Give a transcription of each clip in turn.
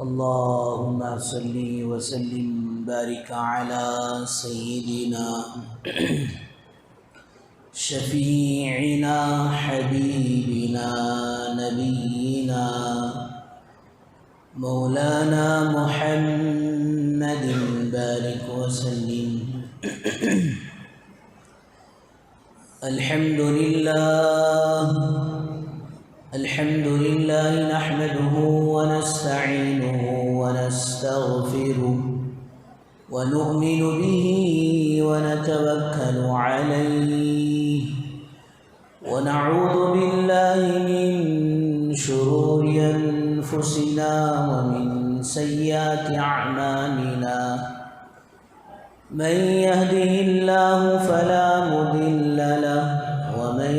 اللهم صل وسلم بارك على سيدنا شفيعنا حبيبنا نبينا مولانا محمد بارك وسلم. الحمد لله نحمده ونستعينه ونستغفره ونؤمن به ونتوكل عليه ونعوذ بالله من شرور أنفسنا ومن سيئات أعمالنا. من يهده الله فلا مضل له ومن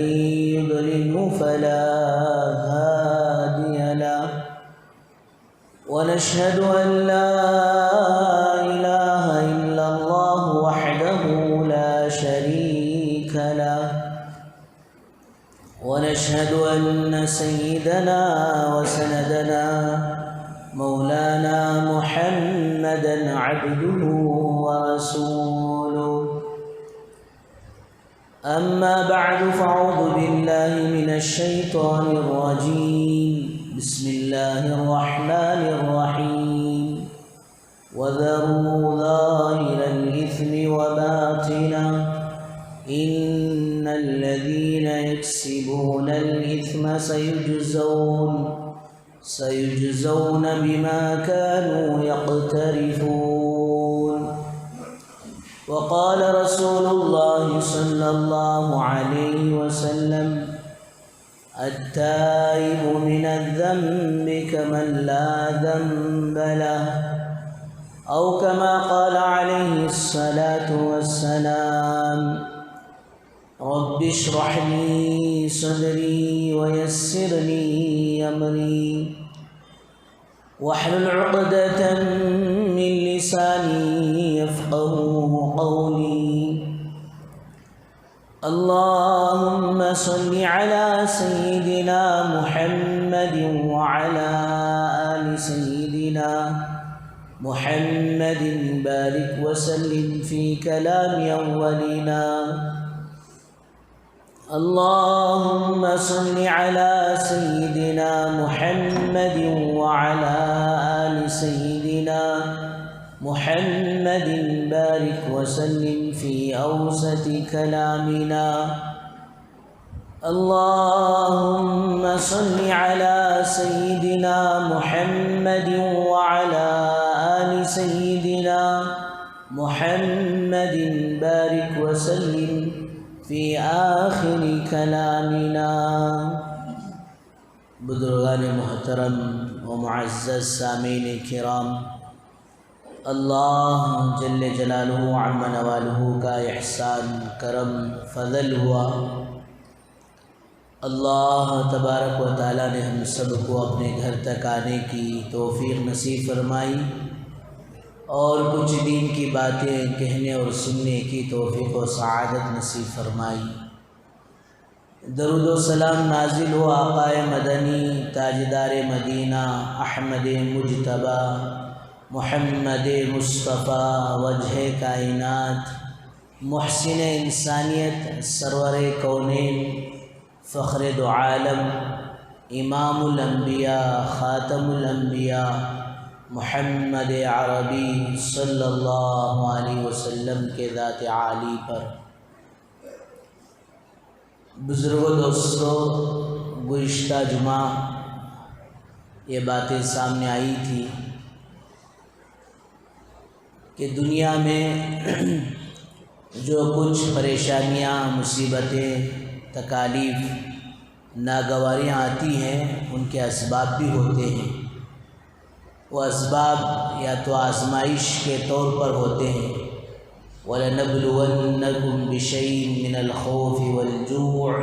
يضلله فلا هادي له. ونشهد أن لا إله إلا الله وحده لا شريك له. ونشهد أن سيدنا وسندنا مولانا محمدا عبده ورسوله. أما بعد فأعوذ بالله من الشيطان الرجيم. بسم الله الرحمن الرحيم. وذروا ظاهر الإثم وباطنه إن الذين يكسبون الإثم سيجزون بما كانوا يقترفون. وقال رسول الله صلى الله عليه وسلم: التائب من الذنب كمن لا ذنب له، أو كما قال عليه الصلاة والسلام: رب اشرح لي صدري ويسر لي أمري واحلل عقدة من لساني يفقهوا قولي. اللهم صل على سيدنا محمد وعلى آل سيدنا محمد بارك وسلم في كلام أولنا. اللهم صل على سيدنا محمد وعلى آل سيدنا محمد بارك وسلم في أوسط كلامنا. اللهم صل على سيدنا محمد وعلى آل سيدنا محمد بارك وسلم في آخر كلامنا. بزرگان محترم و معزز سامعین کرام، اللہ جل جلالہ عم نوالہ کا احسان کرم فضل ہوا. اللہ تبارک و تعالیٰ نے ہم سب کو اپنے گھر تک آنے کی توفیق نصیب فرمائی اور کچھ دین کی باتیں کہنے اور سننے کی توفیق و سعادت نصیب فرمائی. درود و سلام نازل ہو آقا مدنی تاجدار مدینہ احمد مجتبی محمد مصطفیٰ وجہ کائنات محسن انسانیت سرور کونین فخر دو عالم امام الانبیاء خاتم الانبیاء محمد عربی صلی اللہ علیہ وسلم کے ذات عالی پر. بزرگوں دوستو، گزشتہ جمعہ یہ باتیں سامنے آئی تھی کہ دنیا میں جو کچھ پریشانیاں مصیبتیں تکالیف ناگواریاں آتی ہیں ان کے اسباب بھی ہوتے ہیں. وہ اسباب یا تو آزمائش کے طور پر ہوتے ہیں. وَلَنَبْلُوَنَّكُمْ بِشَيْءٍ مِّنَ الْخَوْفِ وَالْجُوعِ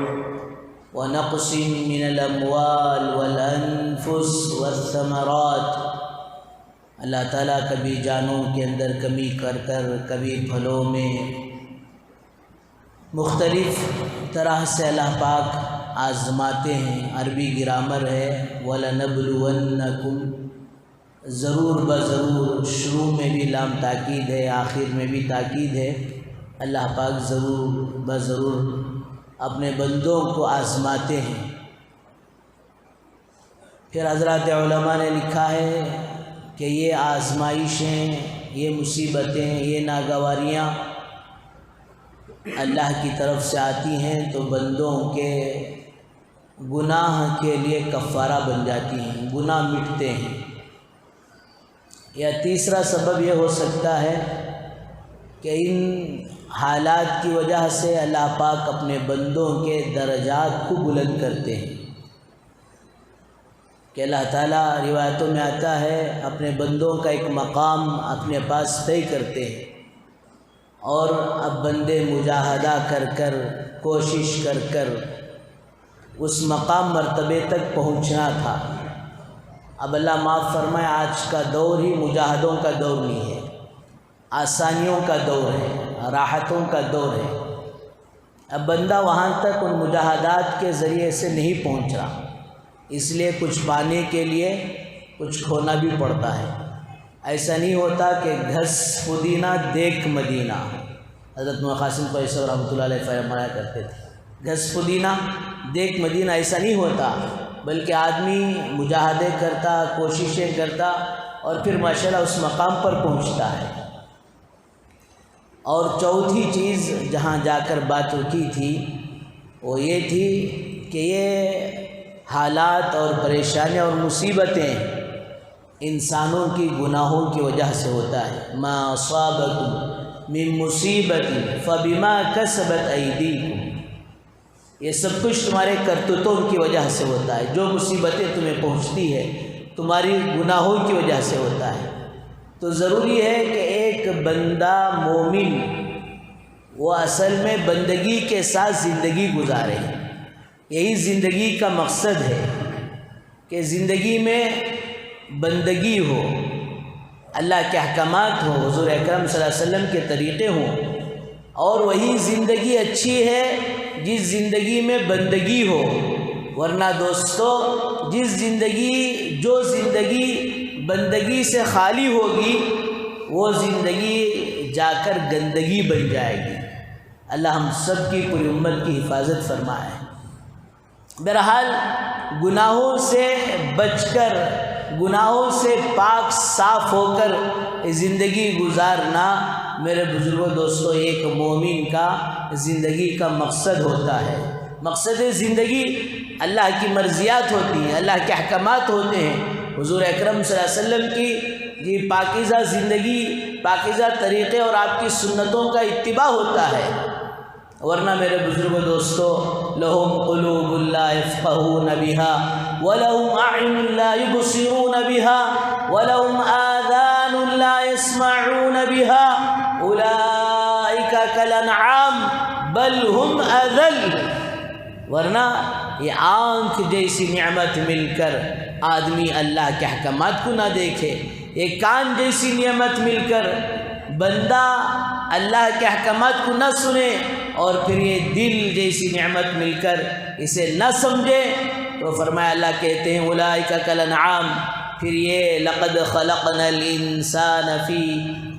وَنَقْصٍ مِّنَ الْأَمْوَالِ وَالْأَنفُسِ وَالثَّمَرَاتِ. اللہ تعالیٰ کبھی جانوں کے اندر کمی کر کر کبھی پھلوں میں مختلف طرح سے اللہ پاک آزماتے ہیں. عربی گرامر ہے وَلَنَبْلُوَنَّكُمْ، ضرور بضرور شروع میں بھی لام تاکید ہے، آخر میں بھی تاکید ہے، اللہ پاک ضرور بضرور اپنے بندوں کو آزماتے ہیں۔ پھر حضرات علماء نے لکھا ہے کہ یہ آزمائشیں، یہ مصیبتیں، یہ ناگواریاں اللہ کی طرف سے آتی ہیں تو بندوں کے گناہ کے لیے کفارہ بن جاتی ہیں، گناہ مٹتے ہیں۔ یا تیسرا سبب یہ ہو سکتا ہے کہ ان حالات کی وجہ سے اللہ پاک اپنے بندوں کے درجات کو بلند کرتے ہیں، کہ اللہ تعالیٰ روایتوں میں آتا ہے اپنے بندوں کا ایک مقام اپنے پاس طے کرتے ہیں، اور اب بندے مجاہدہ کر کر، کوشش کر کر اس مقام مرتبے تک پہنچنا تھا۔ اب اللہ معاف فرمائے، آج کا دور ہی مجاہدوں کا دور نہیں ہے، آسانیوں کا دور ہے، راحتوں کا دور ہے۔ اب بندہ وہاں تک ان مجاہدات کے ذریعے سے نہیں پہنچ رہا، اس لیے کچھ پانے کے لیے کچھ کھونا بھی پڑتا ہے۔ ایسا نہیں ہوتا کہ گھس پودینہ دیکھ مدینہ، حضرت مولانا قاسم قیصی رحمۃ اللہ علیہ فرمایا کرتے تھے، گھس پودینہ دیکھ مدینہ ایسا نہیں ہوتا، بلکہ آدمی مجاہدے کرتا، کوششیں کرتا، اور پھر ماشاءاللہ اس مقام پر پہنچتا ہے۔ اور چوتھی چیز جہاں جا کر بات رکی تھی وہ یہ تھی کہ یہ حالات اور پریشانیاں اور مصیبتیں انسانوں کی گناہوں کی وجہ سے ہوتا ہے۔ ما اصابکم من مصیبت فبما کسبت ایدیکم، یہ سب کچھ تمہارے کرتوتوں کی وجہ سے ہوتا ہے۔ جو مصیبتیں تمہیں پہنچتی ہے تمہاری گناہوں کی وجہ سے ہوتا ہے۔ تو ضروری ہے کہ ایک بندہ مومن وہ اصل میں بندگی کے ساتھ زندگی گزارے، یہی زندگی کا مقصد ہے کہ زندگی میں بندگی ہو، اللہ کے احکامات ہوں، حضور اکرم صلی اللہ علیہ وسلم کے طریقے ہوں، اور وہی زندگی اچھی ہے جس زندگی میں بندگی ہو۔ ورنہ دوستو جو زندگی بندگی سے خالی ہوگی وہ زندگی جا کر گندگی بن جائے گی۔ اللہ ہم سب کی پوری امت کی حفاظت فرمائے۔ بہرحال گناہوں سے بچ کر، گناہوں سے پاک صاف ہو کر زندگی گزارنا میرے بزرگوں دوستو ایک مومن کا زندگی کا مقصد ہوتا ہے۔ مقصد زندگی اللہ کی مرضیات ہوتی ہیں، اللہ کے احکامات ہوتے ہیں، حضور اکرم صلی اللہ علیہ وسلم کی پاکیزہ زندگی، پاکیزہ طریقے اور آپ کی سنتوں کا اتباع ہوتا ہے۔ ورنہ میرے بزرگوں دوستو لہم قلوب لا یفقہون بہا ولہم اعین لا یبصرون بہا ولہم آذان لا یسمعون بہا اولئک کالانعام بل ہم اضل۔ ورنہ یہ آنکھ جیسی نعمت مل کر آدمی اللہ کے احکامات کو نہ دیکھے، یہ کان جیسی نعمت مل کر بندہ اللہ کے احکامات کو نہ سنے، اور پھر یہ دل جیسی نعمت مل کر اسے نہ سمجھے، تو فرمایا اللہ کہتے ہیں اولئک کالانعام، پھر یہ لقد خلقنا الانسان فی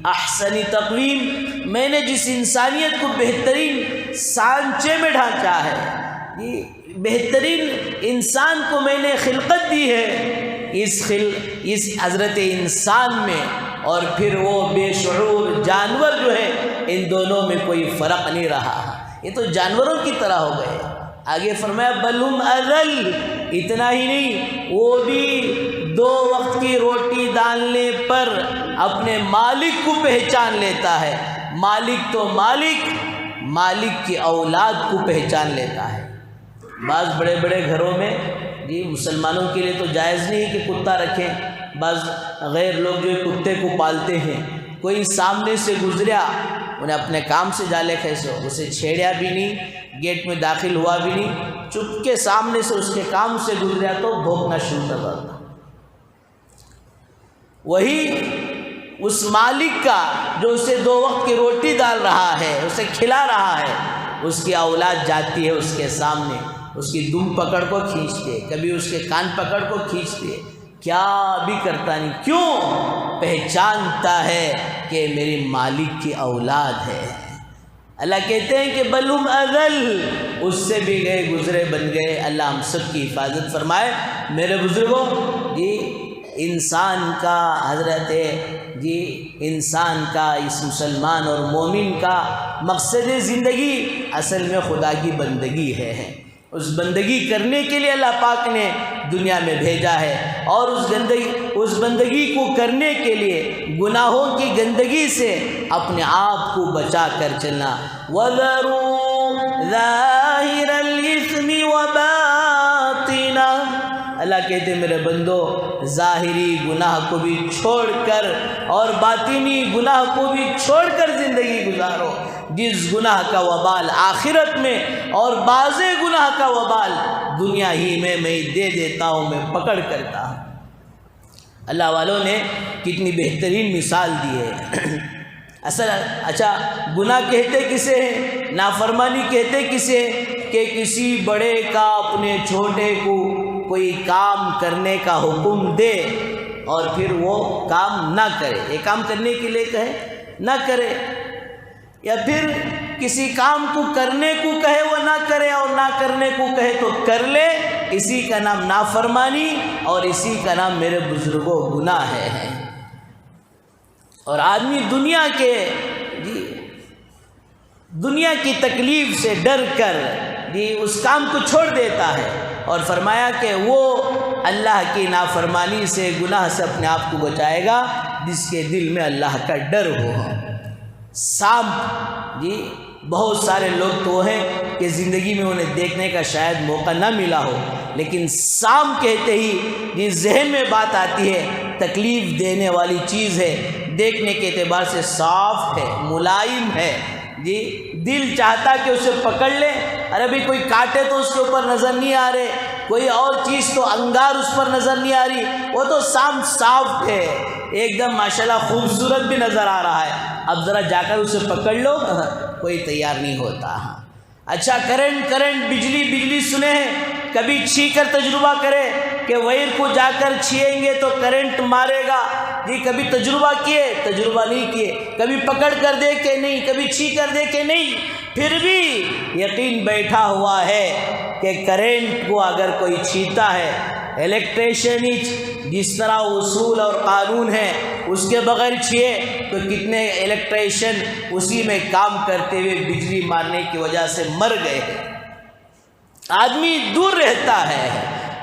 احسن تقویم، میں نے جس انسانیت کو بہترین سانچے میں ڈھانچا ہے، یہ بہترین انسان کو میں نے خلقت دی ہے اس حضرت انسان میں، اور پھر وہ بے شعور جانور جو ہے ان دونوں میں کوئی فرق نہیں رہا، یہ تو جانوروں کی طرح ہو گئے۔ آگے فرمایا بل ہم اضل، اتنا ہی نہیں وہ بھی 2 وقت کی روٹی ڈالنے پر اپنے مالک کو پہچان لیتا ہے۔ مالک تو مالک کی اولاد کو پہچان لیتا ہے۔ بعض بڑے بڑے گھروں میں مسلمانوں کے لیے تو جائز نہیں کہ کتا رکھیں، بعض غیر لوگ جو کتے کو پالتے ہیں، کوئی سامنے سے گزریا انہیں اپنے کام سے جالے کیسے ہو، اسے چھیڑیا بھی نہیں، گیٹ میں داخل ہوا بھی نہیں، چپ کے سامنے سے اس کے کام سے گزریا تو بھونکنا شروع کر دیتا۔ وہی اس مالک کا جو اسے 2 وقت کی روٹی ڈال رہا ہے، اسے کھلا رہا ہے، اس کی اولاد جاتی ہے اس کے سامنے، اس کی دم پکڑ کو کھینچتے، کبھی اس کے کان پکڑ کو کھینچتے، کیا بھی کرتا نہیں، کیوں؟ پہچانتا ہے کہ میری مالک کی اولاد ہے۔ اللہ کہتے ہیں کہ بل ہم اضل، اس سے بھی گئے گزرے بن گئے۔ اللہ ہم سب کی حفاظت فرمائے۔ میرے بزرگوں، جی انسان کا انسان کا اس مسلمان اور مومن کا مقصد زندگی اصل میں خدا کی بندگی ہے۔ اس بندگی کرنے کے لیے اللہ پاک نے دنیا میں بھیجا ہے، اور اس بندگی کو کرنے کے لیے گناہوں کی گندگی سے اپنے آپ کو بچا کر چلنا۔ وَذَرُوا ظَاهِرَ الْإِثْمِ وَبَاطِنَهُ، اللہ کہتے ہیں میرے بندو ظاہری گناہ کو بھی چھوڑ کر اور باطنی گناہ کو بھی چھوڑ کر زندگی گزارو۔ جس گناہ کا وبال آخرت میں اور بعض گناہ کا وبال دنیا ہی میں دے دیتا ہوں، میں پکڑ کرتا ہوں۔ اللہ والوں نے کتنی بہترین مثال دی ہے۔ اچھا گناہ کہتے کسے ہیں؟ نافرمانی کہتے کسے؟ کہ کسی بڑے کا اپنے چھوٹے کو کوئی کام کرنے کا حکم دے اور پھر وہ کام نہ کرے، یہ کام کرنے کے لیے کہے نہ کرے، یا پھر کسی کام کو کرنے کو کہے وہ نہ کرے اور نہ کرنے کو کہے تو کر لے، اسی کا نام نافرمانی اور اسی کا نام میرے بزرگوں گناہ ہے۔ اور آدمی دنیا کی تکلیف سے ڈر کر اس کام کو چھوڑ دیتا ہے، اور فرمایا کہ وہ اللہ کی نافرمانی سے گناہ سے اپنے آپ کو بچائے گا جس کے دل میں اللہ کا ڈر ہو۔ سانپ، بہت سارے لوگ تو ہیں کہ زندگی میں انہیں دیکھنے کا شاید موقع نہ ملا ہو، لیکن سانپ کہتے ہی ذہن میں بات آتی ہے، تکلیف دینے والی چیز ہے، دیکھنے کے اعتبار سے صاف ہے، ملائم ہے، دل چاہتا کہ اسے پکڑ لے، ارے بھی کوئی کاٹے تو اس کے اوپر نظر نہیں آ رہے، کوئی اور چیز تو انگار اس پر نظر نہیں آ رہی، وہ تو سانپ صاف ہے، ایک دم ماشاءاللہ خوبصورت بھی نظر آ رہا ہے، اب ذرا جا کر اسے پکڑ لو، کوئی تیار نہیں ہوتا۔ اچھا کرنٹ بجلی سنے ہیں، کبھی چھی کر تجربہ کرے کہ وائر کو جا کر چھیئیں گے تو کرنٹ مارے گا، کبھی تجربہ نہیں کیے، کبھی پکڑ کر دیکھے نہیں، کبھی چھی کر دیکھے نہیں، پھر بھی یقین بیٹھا ہوا ہے کہ کرنٹ کو اگر کوئی چھیتا ہے، الیکٹریشین جس طرح اصول اور قانون ہے اس کے بغیر چھیے تو کتنے الیکٹریشین اسی میں کام کرتے ہوئے بجلی مارنے کی وجہ سے مر گئے۔ آدمی دور رہتا ہے،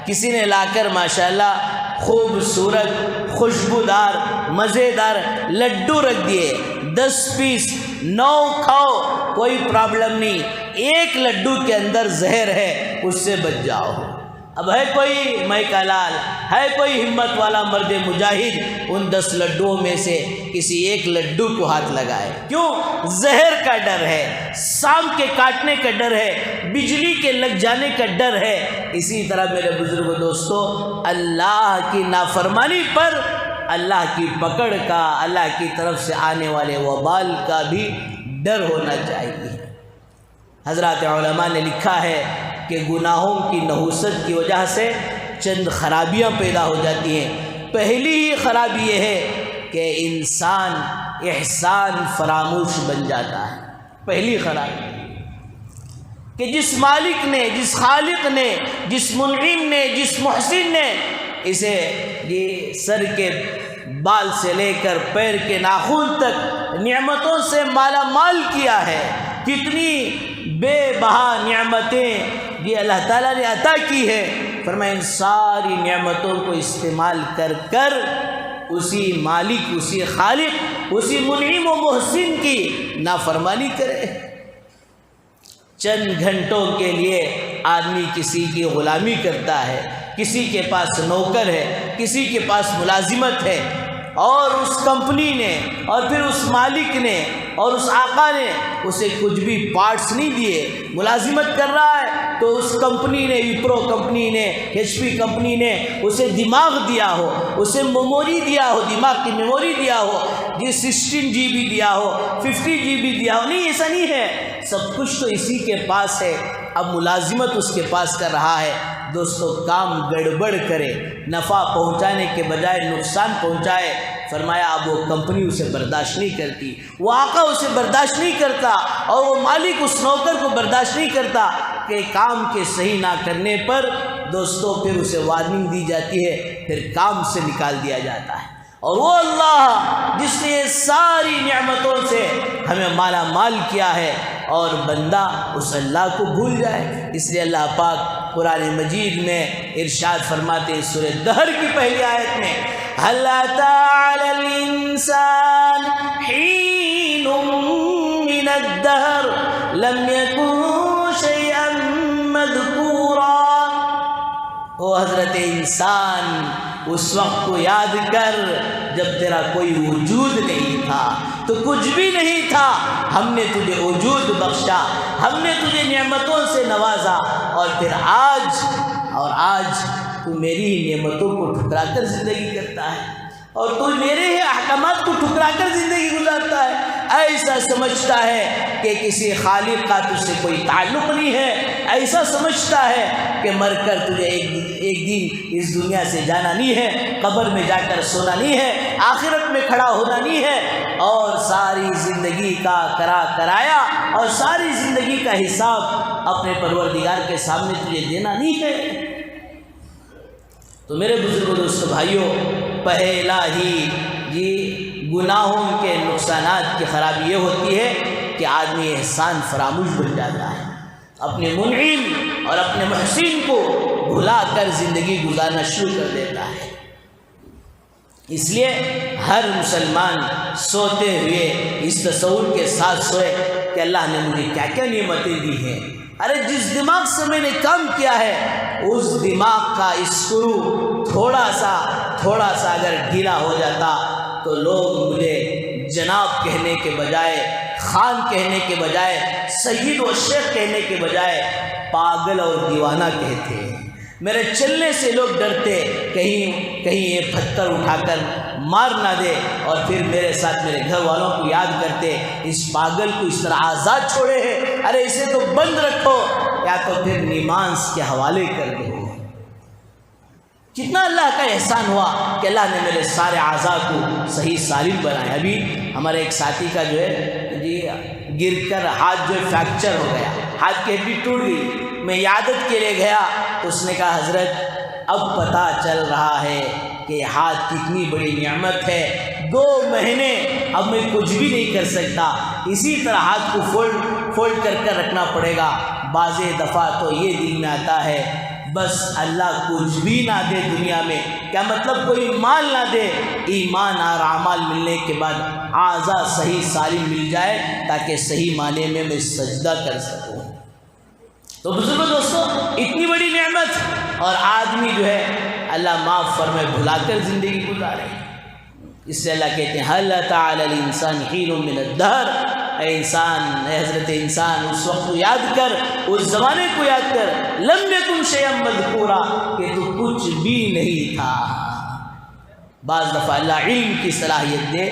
کسی نے لا کر ماشاءاللہ خوبصورت خوشبودار مزیدار لڈو رکھ دیے، 10 پیس 9 کھاؤ کوئی پرابلم نہیں، ایک لڈو کے اندر زہر ہے، اس سے بچ جاؤ۔ اب ہے کوئی مائکا لال، ہے کوئی ہمت والا مرد مجاہد ان 10 لڈوؤں میں سے کسی ایک لڈو کو ہاتھ لگائے؟ کیوں؟ زہر کا ڈر ہے، سانپ کے کاٹنے کا ڈر ہے، بجلی کے لگ جانے کا ڈر ہے۔ اسی طرح میرے بزرگ دوستو، اللہ کی نافرمانی پر اللہ کی پکڑ کا، اللہ کی طرف سے آنے والے وبال کا بھی ڈر ہونا چاہیے۔ حضرات علماء نے لکھا ہے کہ گناہوں کی نحوست کی وجہ سے چند خرابیاں پیدا ہو جاتی ہیں۔ پہلی ہی خرابی یہ ہے کہ انسان احسان فراموش بن جاتا ہے۔ پہلی خرابی کہ جس مالک نے، جس خالق نے، جس منعم نے، جس محسن نے اسے سر کے بال سے لے کر پیر کے ناخن تک نعمتوں سے مالا مال کیا ہے، کتنی بے بہا نعمتیں اللہ تعالیٰ نے عطا کی ہے، فرمایا ان ساری نعمتوں کو استعمال کر کر اسی مالک، اسی خالق، اسی منعم و محسن کی نافرمانی کرے۔ چند گھنٹوں کے لیے آدمی کسی کی غلامی کرتا ہے، کسی کے پاس نوکر ہے، کسی کے پاس ملازمت ہے، اور اس کمپنی نے اور پھر اس مالک نے اور اس آقا نے اسے کچھ بھی پارٹس نہیں دیے، ملازمت کر رہا ہے تو اس کمپنی نے، وپرو کمپنی نے، ایچ پی کمپنی نے اسے دماغ دیا ہو، اسے میموری دیا ہو، دماغ کی میموری دیا ہو، 16 GB دیا ہو، 50 GB دیا ہو، نہیں ایسا نہیں ہے، سب کچھ تو اسی کے پاس ہے، اب ملازمت اس کے پاس کر رہا ہے، دوستو کام گڑبڑ کرے، نفع پہنچانے کے بجائے نقصان پہنچائے، فرمایا اب وہ کمپنی اسے برداشت نہیں کرتی، وہ آقا اسے برداشت نہیں کرتا، اور وہ مالک اس نوکر کو برداشت نہیں کرتا کہ کام کے صحیح نہ کرنے پر دوستو پھر اسے وارننگ دی جاتی ہے، پھر کام سے نکال دیا جاتا ہے۔ اور وہ اللہ جس نے ساری نعمتوں سے ہمیں مالا مال کیا ہے، اور بندہ اس اللہ کو بھول جائے۔ اس لیے اللہ پاک قرآن مجید میں ارشاد فرماتے ہیں سورہ دہر کی پہلی آیت میں، هل أتى على الإنسان حين من الدهر لم يكن شيئا مذكورا۔ او حضرت انسان اس وقت کو یاد کر جب تیرا کوئی وجود نہیں تھا، تو کچھ بھی نہیں تھا، ہم نے تجھے وجود بخشا، ہم نے تجھے نعمتوں سے نوازا، اور پھر آج تو میری ہی نعمتوں کو ٹھکرا کر زندگی کرتا ہے، اور تو میرے ہی احکامات کو ٹھکرا کر زندگی گزارتا ہے، ایسا سمجھتا ہے کہ کسی خالق کا تجھ سے کوئی تعلق نہیں ہے، ایسا سمجھتا ہے کہ مر کر تجھے ایک دن اس دنیا سے جانا نہیں ہے، قبر میں جا کر سونا نہیں ہے، آخرت میں کھڑا ہونا نہیں ہے، اور ساری زندگی کا کرایا اور ساری زندگی کا حساب اپنے پروردگار کے سامنے تجھے دینا نہیں ہے۔ تو میرے بزرگوں دوستو بھائیوں، پہلا ہی گناہوں کے نقصانات کی خرابی یہ ہوتی ہے کہ آدمی احسان فراموش بن جاتا ہے، اپنے منعم اور اپنے محسن کو بھلا کر زندگی گزارنا شروع کر دیتا ہے۔ اس لیے ہر مسلمان سوتے ہوئے اس تصور کے ساتھ سوئے کہ اللہ نے مجھے کیا کیا نعمتیں دی ہیں، ارے جس دماغ سے میں نے کام کیا ہے اس دماغ کا اسکرو تھوڑا سا اگر ڈھیلا ہو جاتا تو لوگ مجھے جناب کہنے کے بجائے، خان کہنے کے بجائے، سید و شیخ کہنے کے بجائے پاگل اور دیوانہ کہتے ہیں۔ میرے چلنے سے لوگ ڈرتے، کہیں یہ پتھر اٹھا کر مار نہ دے، اور پھر میرے ساتھ میرے گھر والوں کو یاد کرتے اس پاگل کو اس طرح آزاد چھوڑے ہیں، ارے اسے تو بند رکھو یا تو پھر نماز کے حوالے کر دو۔ کتنا اللہ کا احسان ہوا کہ اللہ نے میرے سارے اعضاء کو صحیح سالم بنایا۔ ابھی ہمارے ایک ساتھی کا جو ہے گر کر ہاتھ جو ہے فریکچر ہو گیا، ہاتھ کی ہڈی ٹوٹ گئی، میں عیادت کے لیے گیا تو اس نے کہا حضرت اب پتہ چل رہا ہے کہ ہاتھ کتنی بڑی نعمت ہے، 2 مہینے اب میں کچھ بھی نہیں کر سکتا، اسی طرح ہاتھ کو فولڈ کر رکھنا پڑے گا۔ بعض دفعہ تو یہ دل میں آتا ہے بس اللہ کچھ بھی نہ دے دنیا میں، کیا مطلب کوئی مال نہ دے، ایمان اور اعمال ملنے کے بعد اعضاء صحیح سالم مل جائے تاکہ صحیح معنی میں سجدہ کر سکوں۔ تو بزرگوں دوستو، اتنی بڑی نعمت اور آدمی جو ہے اللہ معاف فرمائے بھلا کر زندگی گزارے۔ اس سے اللہ کہتے ہیں هل أتى على الإنسان حين من الدهر، اے انسان، اے حضرت انسان، اس وقت کو یاد کر، اس زمانے کو یاد کر، لم يكن شيئا مذكورا، کہ تو کچھ بھی نہیں تھا۔ بعض دفعہ اللہ علم کی صلاحیت دے،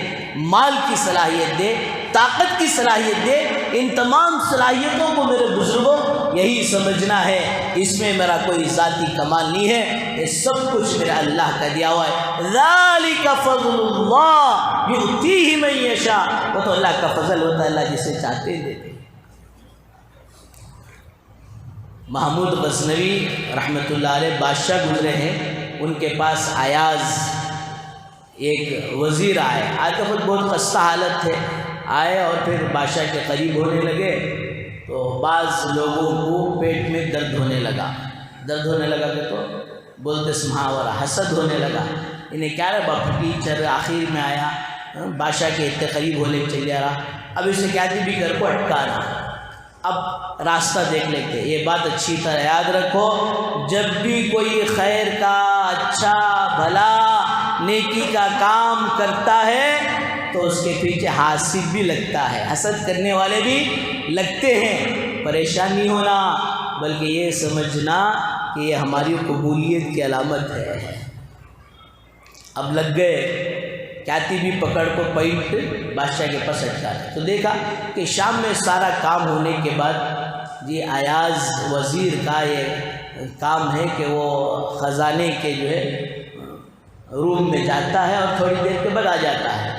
مال کی صلاحیت دے، طاقت کی صلاحیت دے، ان تمام صلاحیتوں کو میرے بزرگوں یہی سمجھنا ہے اس میں میرا کوئی ذاتی کمال نہیں ہے، یہ سب کچھ میرا اللہ کا دیا ہوا ہے۔ ذالک فضل اللہ یؤتیہ من یشاء، وہ تو اللہ کا فضل ہوتا ہے، اللہ جسے چاہتے دیتے۔ محمود غزنوی رحمۃ اللہ علیہ بادشاہ گزرے ہیں، ان کے پاس ایاز ایک وزیر آئے تو خود بہت خستہ حالت تھے، آئے اور پھر بادشاہ کے قریب ہونے لگے تو بعض لوگوں کو پیٹ میں درد ہونے لگا کہ تو بولتے سمہاورا، حسد ہونے لگا، انہیں کیا رہا باپ ٹیچر آخر میں آیا، بادشاہ کے اتنے قریب ہونے چلے آ رہا، اب اسے کیا تھی بھی گھر کو اٹکانا، اب راستہ دیکھ لیتے۔ یہ بات اچھی طرح یاد رکھو، جب بھی کوئی خیر کا، اچھا بھلا نیکی کا کام کرتا ہے تو اس کے پیچھے حاسد بھی لگتا ہے، حسد کرنے والے بھی لگتے ہیں۔ پریشان نہیں ہونا بلکہ یہ سمجھنا کہ یہ ہماری قبولیت کی علامت ہے۔ اب لگ گئے، کاتب بھی پکڑ کو پینٹ بادشاہ کے پاس اٹکا تو دیکھا کہ شام میں سارا کام ہونے کے بعد ایاز وزیر کا یہ کام ہے کہ وہ خزانے کے جو ہے روم میں جاتا ہے اور تھوڑی دیر کے بعد آ جاتا ہے،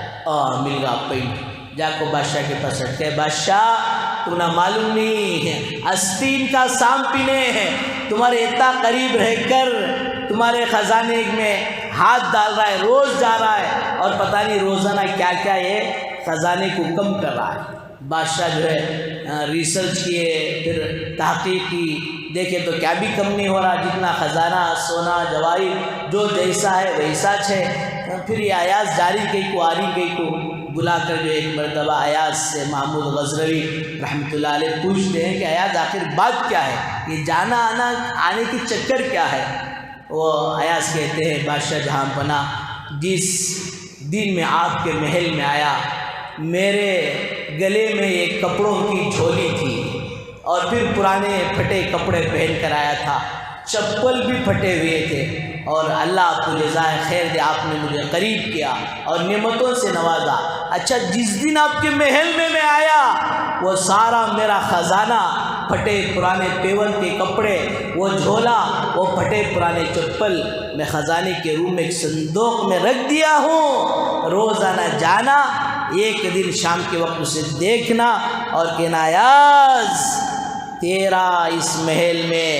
مل گا پینٹ، جا کو بادشاہ کے پاس اٹھتے، بادشاہ تو نہ معلوم نہیں ہے استین کا سام پینے ہے، تمہارے اتنا قریب رہ کر تمہارے خزانے میں ہاتھ ڈال رہا ہے، روز جا رہا ہے اور پتہ نہیں روزانہ کیا کیا یہ خزانے کو کم کر رہا ہے۔ بادشاہ جو ہے ریسرچ کیے، پھر تحقیق کی، دیکھے تو کیا بھی کم نہیں ہو رہا، جتنا خزانہ سونا جواہر جو جیسا ہے ویسا ہے۔ پھر یہ ایاز جاری گئی کو آری گئی کو بلا کر جو ایک مرتبہ ایاز سے محمود غزنوی رحمۃ اللہ علیہ پوچھتے ہیں کہ ایاز آخر بات کیا ہے، یہ جانا آنا آنے کی چکر کیا ہے؟ وہ ایاز کہتے ہیں بادشاہ جہاں پناہ، جس دن میں آپ کے محل میں آیا میرے گلے میں ایک کپڑوں کی جھولی تھی اور پھر پرانے پھٹے کپڑے پہن کر آیا تھا، چپل بھی پھٹے ہوئے تھے، اور اللہ آپ کو جزائے خیر دے، آپ نے مجھے قریب کیا اور نعمتوں سے نوازا۔ اچھا جس دن آپ کے محل میں آیا وہ سارا میرا خزانہ، پھٹے پرانے پیون کے کپڑے، وہ جھولا، وہ پھٹے پرانے چپل میں خزانے کے روم میں ایک صندوق میں رکھ دیا ہوں، روزانہ جانا، ایک دن شام کے وقت اسے دیکھنا اور کہنا ایاز تیرا اس محل میں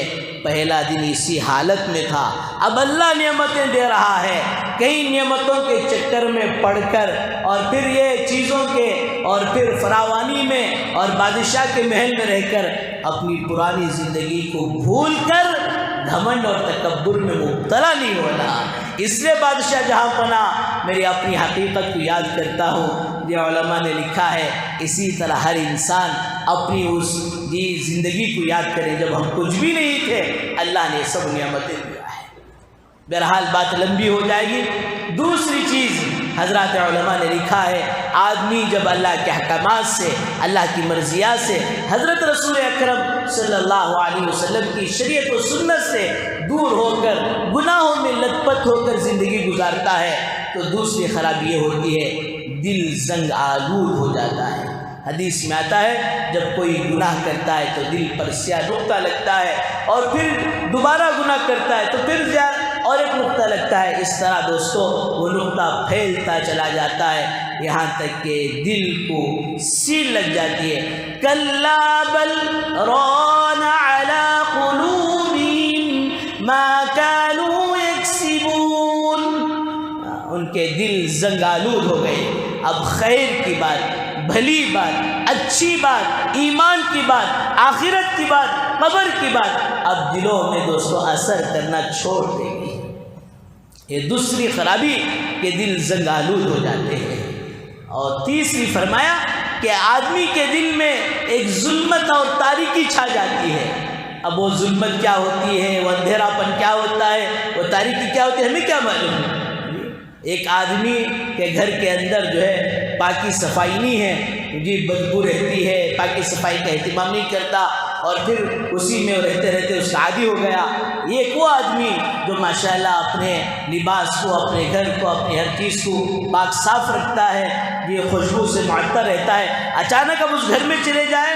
پہلا دن اسی حالت میں تھا، اب اللہ نعمتیں دے رہا ہے، کئی نعمتوں کے چکر میں پڑ کر اور پھر یہ چیزوں کے اور پھر فراوانی میں اور بادشاہ کے محل میں رہ کر اپنی پرانی زندگی کو بھول کر گھمنڈ اور تکبر میں مبتلا نہیں ہونا۔ اس لیے بادشاہ جہاں پناہ میری اپنی حقیقت کو یاد کرتا ہوں، یہ علماء نے لکھا ہے اسی طرح ہر انسان اپنی اس زندگی کو یاد کرے جب ہم کچھ بھی نہیں تھے، اللہ نے سب نعمتیں دیا ہے۔ بہرحال بات لمبی ہو جائے گی۔ دوسری چیز حضرات علماء نے لکھا ہے، آدمی جب اللہ کے احکامات سے، اللہ کی مرضیات سے، حضرت رسول اکرم صلی اللہ علیہ وسلم کی شریعت و سنت سے دور ہو کر گناہوں میں لت پت ہو کر زندگی گزارتا ہے تو دوسری خرابی یہ ہوتی ہے دل زنگ آلود ہو جاتا ہے۔ حدیث میں آتا ہے جب کوئی گناہ کرتا ہے تو دل پر سیاہ نقطہ لگتا ہے اور پھر دوبارہ گناہ کرتا ہے تو پھر اور ایک نقطہ لگتا ہے، اس طرح دوستو وہ نقطہ پھیلتا چلا جاتا ہے یہاں تک کہ دل کو سیل لگ جاتی ہے۔ کلا بل ران علی قلوبہم ما كانوا یکسبون، ان کے دل زنگ آلود ہو گئے۔ اب خیر کی بات، بھلی بات، اچھی بات، ایمان کی بات، آخرت کی بات، قبر کی بات اب دلوں میں دوستو اثر کرنا چھوڑ دے گی۔ یہ دوسری خرابی کہ دل زنگ آلود ہو جاتے ہیں۔ اور تیسری فرمایا کہ آدمی کے دل میں ایک ظلمت اور تاریکی چھا جاتی ہے۔ اب وہ ظلمت کیا ہوتی ہے، وہ اندھیرا پن کیا ہوتا ہے، وہ تاریکی کیا ہوتی ہے، ہمیں کیا معلوم؟ ایک آدمی کے گھر کے اندر جو ہے پاکی صفائی نہیں ہے، بدبو رہتی ہے، پاکی صفائی کا اہتمام نہیں کرتا اور پھر اسی میں رہتے رہتے اس کا عادی ہو گیا۔ ایک وہ آدمی جو ماشاءاللہ اپنے لباس کو، اپنے گھر کو، اپنی ہر چیز کو پاک صاف رکھتا ہے، یہ خوشبو سے معطر رہتا ہے، اچانک اب اس گھر میں چلے جائے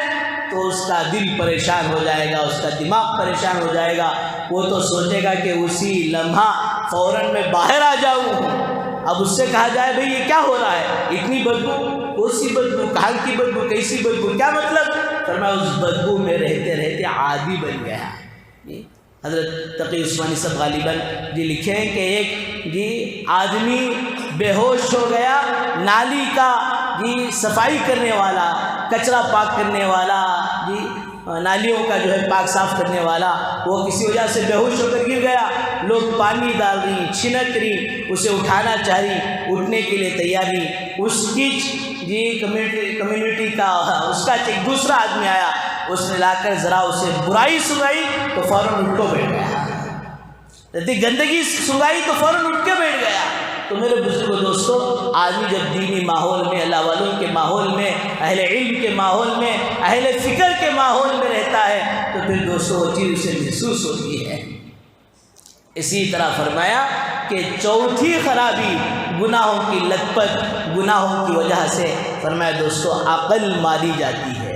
تو اس کا دل پریشان ہو جائے گا، اس کا دماغ پریشان ہو جائے گا، وہ تو سوچے گا کہ اسی لمحہ فوراً میں باہر آ جاؤں۔ اب اس سے کہا جائے بھئی یہ کیا ہو رہا ہے، اتنی بدبو، کوسی بدبو، کہاں کی بدبو، کیسی بدبو، کیا مطلب؟ فرمایا اس بدبو میں رہتے رہتے عادی بن گیا۔ حضرت تقی عثمانی صاحب غالباً لکھے ہیں کہ ایک آدمی بے ہوش ہو گیا، نالی کا صفائی کرنے والا، کچرا پاک کرنے والا، نالیوں کا جو ہے پاک صاف کرنے والا، وہ کسی وجہ سے بے ہوش ہو کر گر گیا، لوگ پانی ڈال رہی، چھنک رہی، اسے اٹھانا چاہ رہی، اٹھنے کے لیے تیار نہیں، اس کی کمیونٹی کا اس کا ایک دوسرا آدمی آیا، اس نے لا کر ذرا اسے برائی سنائی تو فوراً اٹھ کو بیٹھ گیا، گندگی سنگائی تو فوراً اٹھ کے بیٹھ گیا۔ تو میرے بزرگوں دوستو، آدمی جب دینی ماحول میں، اللہ والوں کے ماحول میں، اہل علم کے ماحول میں، اہل فکر کے ماحول میں رہتا ہے تو پھر دوستو وہ چیز اسے محسوس ہوتی ہے۔ اسی طرح فرمایا کہ چوتھی خرابی گناہوں کی لت پت، گناہوں کی وجہ سے فرمایا دوستو عقل ماری جاتی ہے،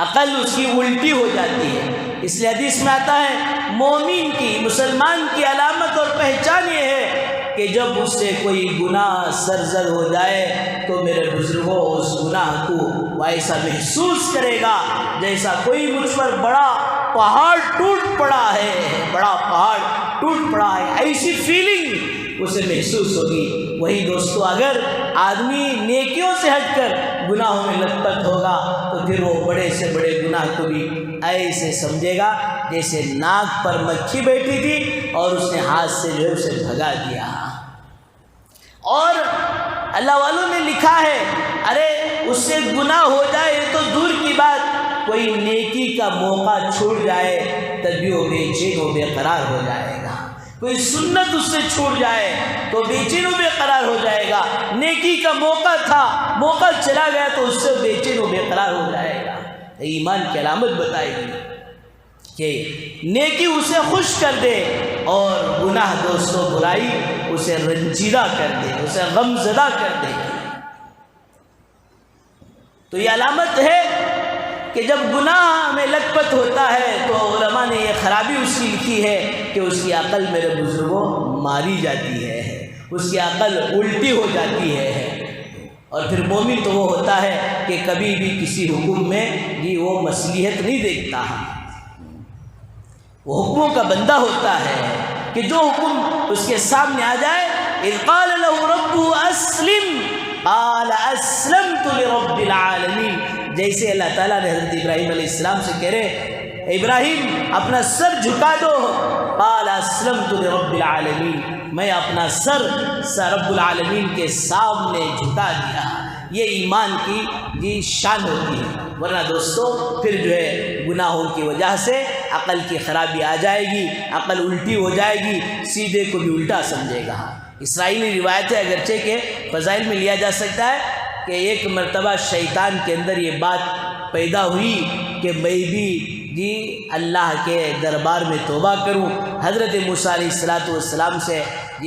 عقل اس کی الٹی ہو جاتی ہے۔ اس لیے حدیث میں آتا ہے مومن کی، مسلمان کی علامت اور پہچان یہ ہے کہ جب اس سے کوئی گناہ سرزد ہو جائے تو میرے بزرگوں اس گناہ کو وہ ایسا محسوس کرے گا جیسا کوئی مجھ پر بڑا پہاڑ ٹوٹ پڑا ہے، بڑا پہاڑ ٹوٹ پڑا ہے، ایسی فیلنگ اسے محسوس ہوگی۔ وہی دوستو اگر آدمی نیکیوں سے ہٹ کر گناہوں میں لت پت ہوگا تو پھر وہ بڑے سے بڑے گناہ کو بھی ایسے سمجھے گا جیسے ناک پر مکھی بیٹھی تھی اور اس نے ہاتھ سے جو ہے اسے بھگا دیا۔ اور اللہ والوں نے لکھا ہے ارے اس سے گناہ ہو جائے تو دور کی بات، کوئی نیکی کا موقع چھوٹ جائے تب بھی وہ بے چین و بے قرار ہو جائے گا، کوئی سنت اس سے چھوٹ جائے تو بے چین و بے قرار ہو جائے گا، نیکی کا موقع تھا، موقع چلا گیا تو اس سے بے چین و بے قرار ہو جائے گا۔ ایمان کی علامت بتائی گئی کہ نیکی اسے خوش کر دے اور گناہ دوستو برائی اسے رنجیدہ کر دے، اسے غم زدہ کر دے۔ تو یہ علامت ہے کہ جب گناہ میں لت پت ہوتا ہے تو علماء نے یہ خرابی اس کی لکھی ہے کہ اس کی عقل میرے بزرگوں ماری جاتی ہے، اس کی عقل الٹی ہو جاتی ہے۔ اور پھر مومن تو وہ ہوتا ہے کہ کبھی بھی کسی حکم میں وہ مصلحت نہیں دیکھتا، وہ حکموں کا بندہ ہوتا ہے کہ جو حکم اس کے سامنے آ جائے، اذ قال له ربه اسلم قال اسلمت لرب العالمین، جیسے اللہ تعالیٰ نے حضرت ابراہیم علیہ السلام سے کہہ رہے ابراہیم اپنا سر جھکا دو، قال اسلمت لرب العالمین، میں اپنا سر رب العالمین کے سامنے جھکا دیا۔ یہ ایمان کی شان ہوتی ہے، ورنہ دوستو پھر جو ہے گناہوں کی وجہ سے عقل کی خرابی آ جائے گی، عقل الٹی ہو جائے گی، سیدھے کو بھی الٹا سمجھے گا۔ اسرائیلی روایت ہے، اگرچہ کہ فضائل میں لیا جا سکتا ہے کہ ایک مرتبہ شیطان کے اندر یہ بات پیدا ہوئی کہ میں بھی اللہ کے دربار میں توبہ کروں۔ حضرت موسیٰ علیہ السلام سے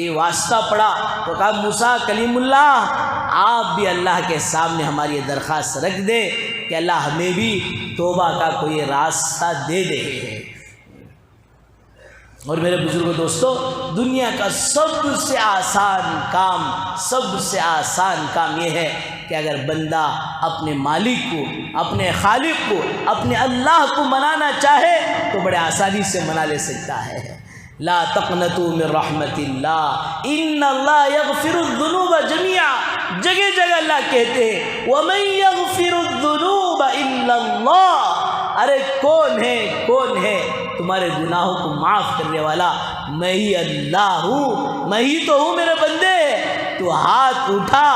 واسطہ پڑا تو کہا موسیٰ کلیم اللہ آپ بھی اللہ کے سامنے ہماری درخواست رکھ دے کہ اللہ ہمیں بھی توبہ کا کوئی راستہ دے دے۔ اور میرے بزرگوں دوستو، دنیا کا سب سے آسان کام یہ ہے کہ اگر بندہ اپنے مالک کو، اپنے خالق کو، اپنے اللہ کو منانا چاہے تو بڑے آسانی سے منا لے سکتا ہے۔ لا تقنطوا من رحمت اللہ ان اللہ یغفر الذنوب جميعا، جگہ جگہ اللہ کہتے ہیں ومن یغفر الذنوب الا اللہ، ارے کون ہے تمہارے گناہوں کو معاف کرنے والا؟ میں ہی اللہ ہوں، میں ہی تو ہوں میرے بندے۔ تو ہاتھ اٹھا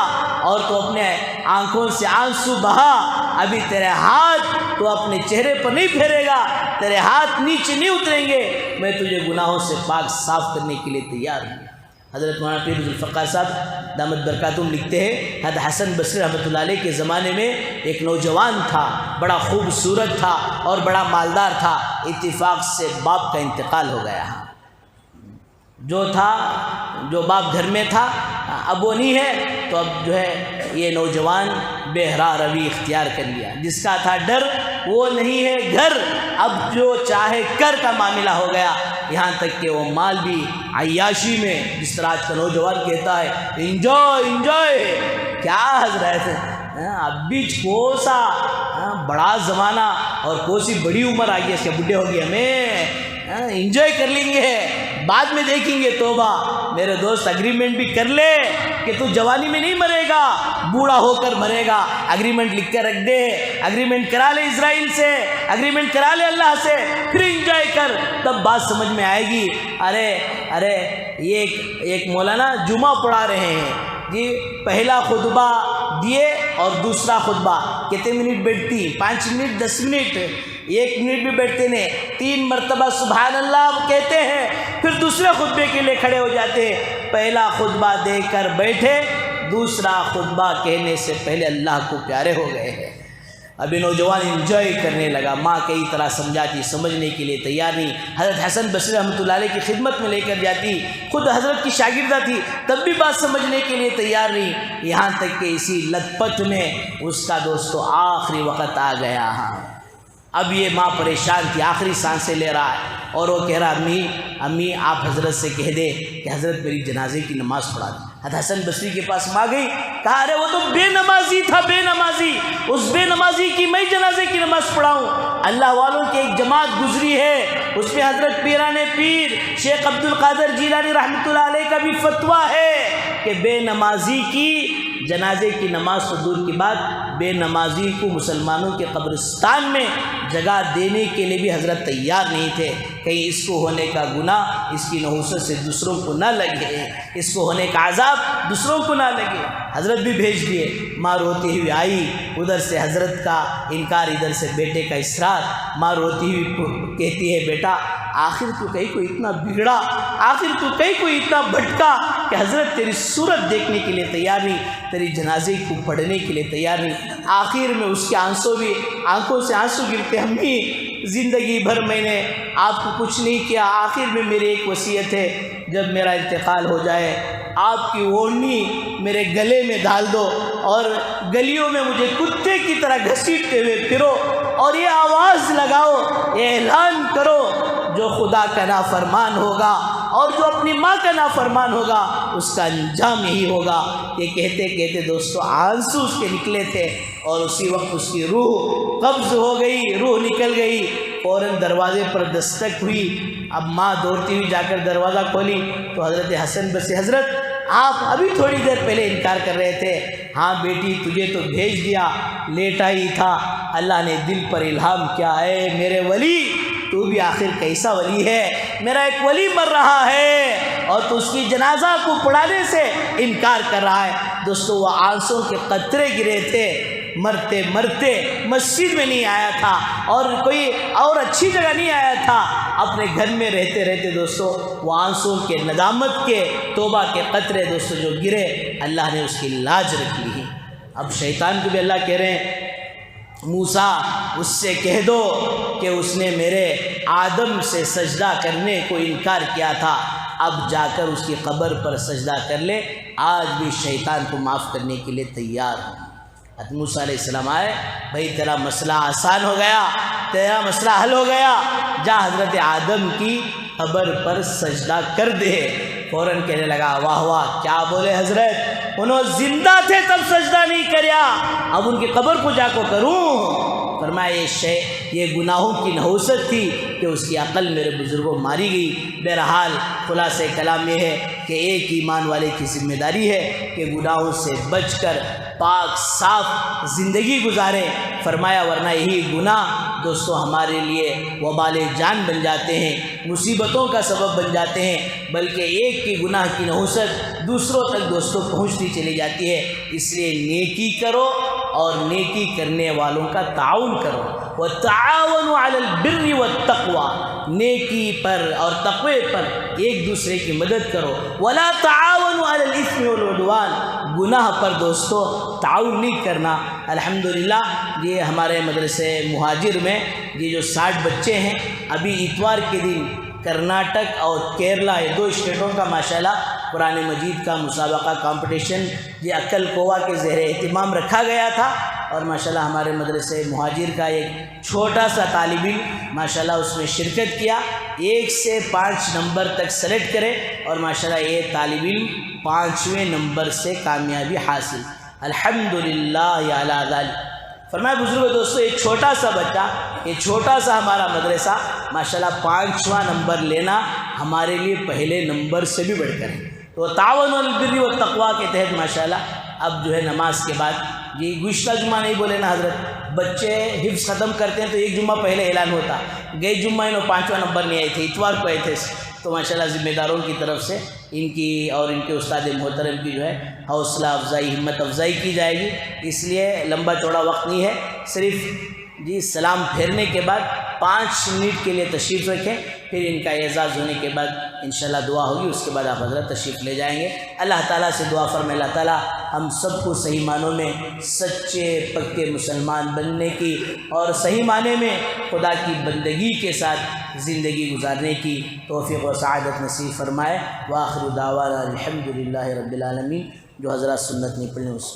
اور تو اپنے آنکھوں سے آنسو بہا، ابھی تیرے ہاتھ تو اپنے چہرے پر نہیں پھیرے گا، تیرے ہاتھ نیچے نہیں اتریں گے، میں تجھے گناہوں سے پاک صاف کرنے کے لیے تیار ہوں۔ حضرت مولانا پیر ذوالفقار صاحب دامت برکاتہم لکھتے ہیں حضرت حسن بصری رحمۃ اللہ علیہ کے زمانے میں ایک نوجوان تھا، بڑا خوبصورت تھا اور بڑا مالدار تھا، اتفاق سے باپ کا انتقال ہو گیا۔ جو باپ گھر میں تھا اب وہ نہیں ہے، تو اب جو ہے یہ نوجوان بہرا روی اختیار کر لیا، جس کا تھا ڈر وہ نہیں ہے گھر، اب جو چاہے کر کا معاملہ ہو گیا، یہاں تک کہ وہ مال بھی عیاشی میں، جس طرح آج کا نوجوان کہتا ہے انجوائے کیا حضرت، اب بھی کوسا بڑا زمانہ اور کوسی بڑی عمر آ گئی، اس کے بڈھے ہو گئے، ہمیں انجوائے کر لیں گے، بعد میں دیکھیں گے۔ توبہ میرے دوست، اگریمنٹ بھی کر لے کہ تو جوانی میں نہیں مرے گا، بوڑھا ہو کر مرے گا، اگریمنٹ لکھ کر رکھ دے، اگریمنٹ کرا لے اسرائیل سے، اگریمنٹ کرا لے اللہ سے، پھر انجوائے کر، تب بات سمجھ میں آئے گی۔ ارے یہ ایک مولانا جمعہ پڑھا رہے ہیں پہلا خطبہ دیے اور دوسرا خطبہ کتنے منٹ بیٹھتی؟ 5 منٹ 10 منٹ، 1 منٹ بھی بیٹھتے نہیں، 3 مرتبہ سبحان اللہ کہتے ہیں، پھر دوسرے خطبے کے لیے کھڑے ہو جاتے ہیں۔ پہلا خطبہ دے کر بیٹھے، دوسرا خطبہ کہنے سے پہلے اللہ کو پیارے ہو گئے ہیں۔ ابھی نوجوان انجوائے کرنے لگا، ماں کئی طرح سمجھاتی، سمجھنے کے لیے تیار نہیں۔ حضرت حسن بصری رحمۃ اللہ علیہ کی خدمت میں لے کر جاتی، خود حضرت کی شاگردہ تھی، تب بھی بات سمجھنے کے لیے تیار نہیں، یہاں تک کہ اسی لت پت میں اس کا دوستو آخری وقت آ گیا۔ اب یہ ماں پریشان تھی، آخری سانسیں لے رہا ہے، اور وہ کہہ رہا امی آپ حضرت سے کہہ دے کہ حضرت میری جنازے کی نماز پڑھا دیں۔ حضرت حسن بصری کے پاس ماں گئی، کہا ارے وہ تو بے نمازی تھا، بے نمازی، اس بے نمازی کی میں جنازے کی نماز پڑھاؤں؟ اللہ والوں کی ایک جماعت گزری ہے، اس میں حضرت پیران پیر شیخ عبد القادر جیلانی رحمۃ اللہ علیہ کا بھی فتویٰ ہے کہ بے نمازی کی جنازے کی نماز تو دور کی بات، بے نمازی کو مسلمانوں کے قبرستان میں جگہ دینے کے لیے بھی حضرت تیار نہیں تھے، کہیں اس کو ہونے کا گناہ اس کی نحوست سے دوسروں کو نہ لگے، اس کو ہونے کا عذاب دوسروں کو نہ لگے۔ حضرت بھی بھیج دیے، ماں روتی ہوئی آئی، ادھر سے حضرت کا انکار، ادھر سے بیٹے کا اصرار، ماں روتی ہوئی کہتی ہے بیٹا آخر تو کہیں کوئی اتنا بگڑا، آخر تو کہیں کوئی اتنا بھٹکا کہ حضرت تیری صورت دیکھنے کے لیے تیار نہیں، تیری جنازے کو پڑھنے کے لیے تیار نہیں۔ آخر میں اس کے آنکھوں سے آنسو گرتے، امی زندگی بھر میں نے آپ کو کچھ نہیں کیا، آخر میں میری ایک وصیت ہے، جب میرا انتقال ہو جائے آپ کی اوڑھنی میرے گلے میں ڈال دو اور گلیوں میں مجھے کتے کی طرح گھسیٹتے ہوئے پھرو اور یہ آواز لگاؤ، یہ اعلان کرو جو خدا کا نافرمان ہوگا اور جو اپنی ماں کا نافرمان ہوگا اس کا انجام یہی ہوگا۔ یہ کہتے کہتے دوستو آنسو اس کے نکلے تھے اور اسی وقت اس کی روح قبض ہو گئی، روح نکل گئی۔ فوراً دروازے پر دستک ہوئی، اب ماں دوڑتی ہوئی جا کر دروازہ کھولی تو حضرت حسن بصری، حضرت آپ ابھی تھوڑی دیر پہلے انکار کر رہے تھے۔ ہاں بیٹی تجھے تو بھیج دیا، لیٹا ہی تھا، اللہ نے دل پر الہام کیا، اے میرے ولی تو بھی آخر کیسا ولی ہے، میرا ایک ولی مر رہا ہے اور تو اس کی جنازہ کو پڑھانے سے انکار کر رہا ہے۔ دوستو وہ آنسوں کے قطرے گرے تھے، مرتے مرتے مسجد میں نہیں آیا تھا اور کوئی اور اچھی جگہ نہیں آیا تھا، اپنے گھر میں رہتے رہتے دوستو وہ آنسوں کے، ندامت کے، توبہ کے قطرے دوستو جو گرے، اللہ نے اس کی لاج رکھ لی۔ اب شیطان کو بھی اللہ کہہ رہے ہیں موسیٰ اس سے کہہ دو کہ اس نے میرے آدم سے سجدہ کرنے کو انکار کیا تھا، اب جا کر اس کی قبر پر سجدہ کر لے، آج بھی شیطان کو معاف کرنے کے لیے تیار ہوں۔ حضرت موسیٰ علیہ السلام آئے، بھائی تیرا مسئلہ آسان ہو گیا، تیرا مسئلہ حل ہو گیا، جا حضرت آدم کی قبر پر سجدہ کر دے۔ فوراً کہنے لگا واہ واہ کیا بولے حضرت، انہوں زندہ تھے تب سجدہ نہیں کریا، اب ان کی قبر کو جا کو کروں؟ فرمایا یہ گناہوں کی نحوست تھی کہ اس کی عقل میرے بزرگوں ماری گئی۔ بہرحال خلاصہ کلام یہ ہے کہ ایک ایمان والے کی ذمہ داری ہے کہ گناہوں سے بچ کر پاک صاف زندگی گزارے، فرمایا ورنہ یہی گناہ دوستو ہمارے لیے وبال جان بن جاتے ہیں، مصیبتوں کا سبب بن جاتے ہیں، بلکہ ایک کی گناہ کی نحوست دوسروں تک دوستو پہنچتی چلی جاتی ہے۔ اس لیے نیکی کرو اور نیکی کرنے والوں کا تعاون کرو، وَتَعَاوَنُوا عَلَى الْبِرِّ وَالتَّقْوَى، نیکی پر اور تقوی پر ایک دوسرے کی مدد کرو، وَلَا تَعَاوَنُوا عَلَى الْإِثْمِ وَالْعُدْوَانِ، گناہ پر دوستو تعاون نہیں کرنا۔ الحمدللہ یہ ہمارے مدرسے مہاجر میں یہ جو 60 بچے ہیں، ابھی اتوار کے دن کرناٹک اور کیرلا یہ 2 اسٹیٹوں کا ماشاءاللہ قرآن مجید کا مسابقہ کمپٹیشن یہ عقل کوہ کے زیر اہتمام رکھا گیا تھا، اور ماشاءاللہ ہمارے مدرسے مہاجر کا ایک چھوٹا سا طالب علم ماشاءاللہ اس میں شرکت کیا، 1 سے 5 نمبر تک سلیکٹ کرے اور ماشاءاللہ یہ طالب علم 5ویں نمبر سے کامیابی حاصل، الحمدللہ علی ذلک۔ فرمایا بزرگ دوستو ایک چھوٹا سا بچہ، یہ چھوٹا سا ہمارا مدرسہ ماشاءاللہ 5واں نمبر لینا ہمارے لیے پہلے نمبر سے بھی بڑھ کر ہے۔ تو تعاون البر والتقویٰ کے تحت ماشاءاللہ اب جو ہے نماز کے بعد یہ گزشتہ جمعہ نہیں بولے نا حضرت، بچے حفظ ختم کرتے ہیں تو 1 جمعہ پہلے اعلان ہوتا، گئے جمعہ انہوں 5واں نمبر نہیں آئے تھے، اتوار کو آئے تھے، تو ماشاءاللہ ذمہ داروں کی طرف سے ان کی اور ان کے استاد محترم کی جو ہے حوصلہ افزائی، ہمت افزائی کی جائے گی۔ اس لیے لمبا چوڑا وقت نہیں ہے، صرف سلام پھیرنے کے بعد 5 منٹ کے لیے تشریف رکھیں، پھر ان کا اعزاز ہونے کے بعد انشاءاللہ دعا ہوگی، اس کے بعد آپ حضرت تشریف لے جائیں گے۔ اللہ تعالیٰ سے دعا فرمائے اللہ تعالیٰ ہم سب کو صحیح معنوں میں سچے پکے مسلمان بننے کی اور صحیح معنی میں خدا کی بندگی کے ساتھ زندگی گزارنے کی توفیق و سعادت نصیب فرمائے۔ وآخر دعوانا الحمدللہ رب العالمین۔ جو حضرات سنت نہیں پڑھنے اس